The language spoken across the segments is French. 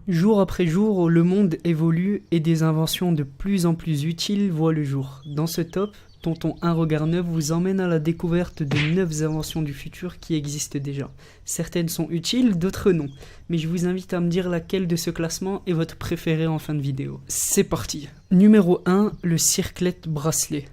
Jour après jour, le monde évolue et des inventions de plus en plus utiles voient le jour. Dans ce top, Tonton Un Regard Neuf vous emmène à la découverte de 9 inventions du futur qui existent déjà. Certaines sont utiles, d'autres non. Mais je vous invite à me dire laquelle de ce classement est votre préférée en fin de vidéo. C'est parti. Numéro 1, le circlet bracelet.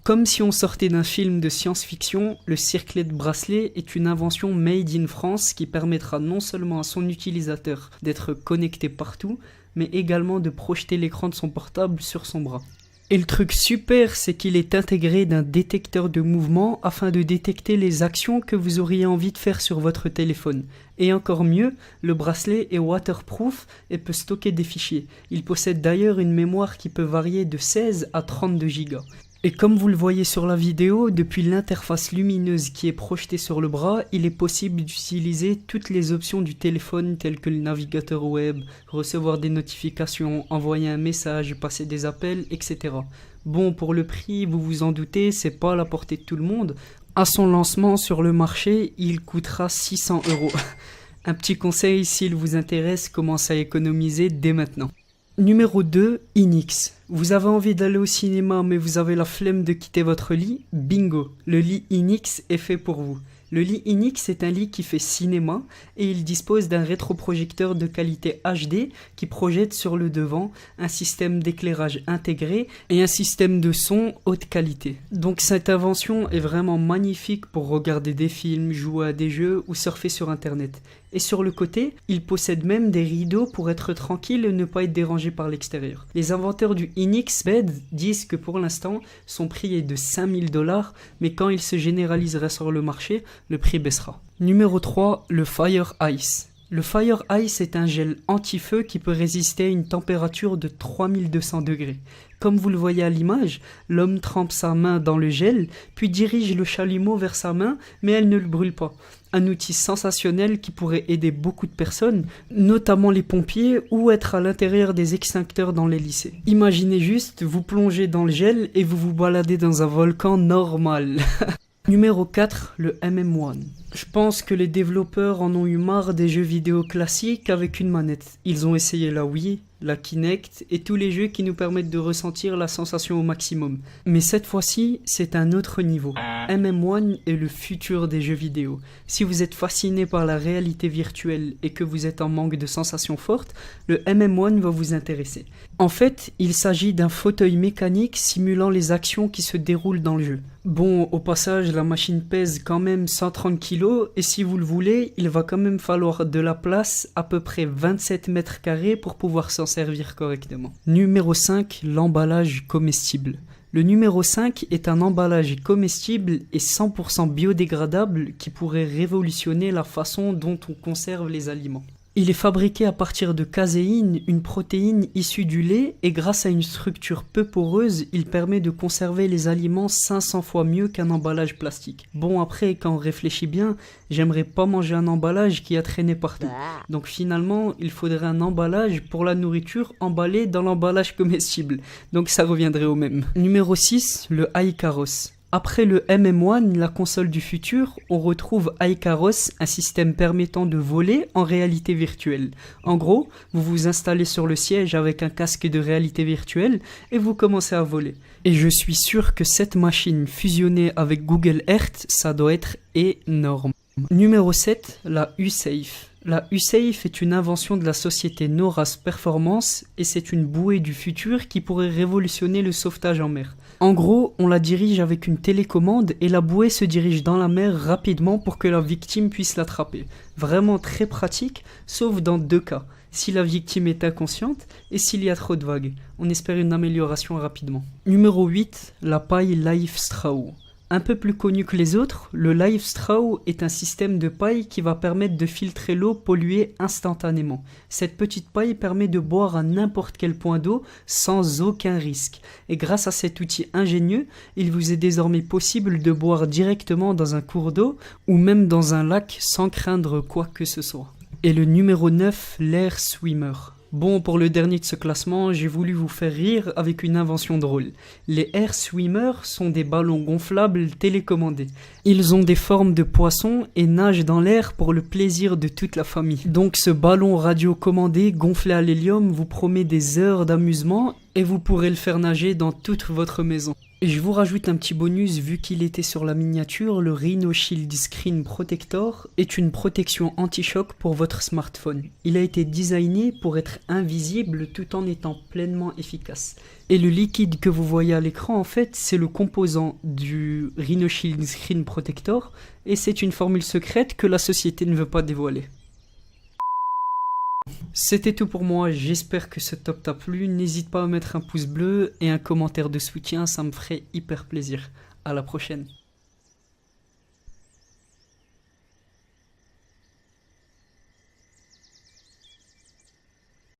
Comme si on sortait d'un film de science-fiction, le circlet de bracelet est une invention made in France qui permettra non seulement à son utilisateur d'être connecté partout, mais également de projeter l'écran de son portable sur son bras. Et le truc super, c'est qu'il est intégré d'un détecteur de mouvement afin de détecter les actions que vous auriez envie de faire sur votre téléphone. Et encore mieux, le bracelet est waterproof et peut stocker des fichiers. Il possède d'ailleurs une mémoire qui peut varier de 16 à 32 Go. Et comme vous le voyez sur la vidéo, depuis l'interface lumineuse qui est projetée sur le bras, il est possible d'utiliser toutes les options du téléphone telles que le navigateur web, recevoir des notifications, envoyer un message, passer des appels, etc. Bon, pour le prix, vous vous en doutez, c'est pas à la portée de tout le monde. À son lancement sur le marché, il coûtera 600 €. Un petit conseil, s'il vous intéresse, commencez à économiser dès maintenant. Numéro 2, Inix. Vous avez envie d'aller au cinéma mais vous avez la flemme de quitter votre lit? Bingo, le lit Inix est fait pour vous. Le lit Inix est un lit qui fait cinéma et il dispose d'un rétroprojecteur de qualité HD qui projette sur le devant un système d'éclairage intégré et un système de son haute qualité. Donc cette invention est vraiment magnifique pour regarder des films, jouer à des jeux ou surfer sur internet. Et sur le côté, il possède même des rideaux pour être tranquille et ne pas être dérangé par l'extérieur. Les inventeurs du Inix Bed disent que pour l'instant, son prix est de 5000 $, mais quand il se généralisera sur le marché, le prix baissera. Numéro 3, le Fire Ice. Le Fire Ice est un gel anti-feu qui peut résister à une température de 3200 degrés. Comme vous le voyez à l'image, l'homme trempe sa main dans le gel, puis dirige le chalumeau vers sa main, mais elle ne le brûle pas. Un outil sensationnel qui pourrait aider beaucoup de personnes, notamment les pompiers, ou être à l'intérieur des extincteurs dans les lycées. Imaginez juste, vous plongez dans le gel et vous vous baladez dans un volcan normal. Numéro 4, le MM1. Je pense que les développeurs en ont eu marre des jeux vidéo classiques avec une manette. Ils ont essayé la Wii, la Kinect et tous les jeux qui nous permettent de ressentir la sensation au maximum. Mais cette fois-ci, c'est un autre niveau. MM1 est le futur des jeux vidéo. Si vous êtes fasciné par la réalité virtuelle et que vous êtes en manque de sensations fortes, le MM1 va vous intéresser. En fait, il s'agit d'un fauteuil mécanique simulant les actions qui se déroulent dans le jeu. Bon, au passage, la machine pèse quand même 130 kg et si vous le voulez, il va quand même falloir de la place, à peu près 27 mètres carrés pour pouvoir s'en servir correctement. Numéro 5, l'emballage comestible. Le numéro 5 est un emballage comestible et 100% biodégradable qui pourrait révolutionner la façon dont on conserve les aliments. Il est fabriqué à partir de caséine, une protéine issue du lait, et grâce à une structure peu poreuse, il permet de conserver les aliments 500 fois mieux qu'un emballage plastique. Bon après, quand on réfléchit bien, j'aimerais pas manger un emballage qui a traîné partout. Donc finalement, il faudrait un emballage pour la nourriture emballé dans l'emballage comestible. Donc ça reviendrait au même. Numéro 6, le iCaros. Après le MM1, la console du futur, on retrouve iCaros, un système permettant de voler en réalité virtuelle. En gros, vous vous installez sur le siège avec un casque de réalité virtuelle et vous commencez à voler. Et je suis sûr que cette machine fusionnée avec Google Earth, ça doit être énorme. Numéro 7, la U-Safe. La U-Safe est une invention de la société Noras Performance et c'est une bouée du futur qui pourrait révolutionner le sauvetage en mer. En gros, on la dirige avec une télécommande et la bouée se dirige dans la mer rapidement pour que la victime puisse l'attraper. Vraiment très pratique, sauf dans 2 cas. Si la victime est inconsciente et s'il y a trop de vagues. On espère une amélioration rapidement. Numéro 8, la paille Life Straw. Un peu plus connu que les autres, le Life Straw est un système de paille qui va permettre de filtrer l'eau polluée instantanément. Cette petite paille permet de boire à n'importe quel point d'eau sans aucun risque. Et grâce à cet outil ingénieux, il vous est désormais possible de boire directement dans un cours d'eau ou même dans un lac sans craindre quoi que ce soit. Et le numéro 9, l'Air Swimmer. Bon, pour le dernier de ce classement, j'ai voulu vous faire rire avec une invention drôle. Les Air Swimmers sont des ballons gonflables télécommandés. Ils ont des formes de poissons et nagent dans l'air pour le plaisir de toute la famille. Donc ce ballon radiocommandé gonflé à l'hélium vous promet des heures d'amusement et vous pourrez le faire nager dans toute votre maison. Et je vous rajoute un petit bonus vu qu'il était sur la miniature, le Rhino Shield Screen Protector est une protection anti-choc pour votre smartphone. Il a été designé pour être invisible tout en étant pleinement efficace. Et le liquide que vous voyez à l'écran en fait c'est le composant du Rhino Shield Screen Protector et c'est une formule secrète que la société ne veut pas dévoiler. C'était tout pour moi, j'espère que ce top t'a plu, n'hésite pas à mettre un pouce bleu et un commentaire de soutien, ça me ferait hyper plaisir. À la prochaine.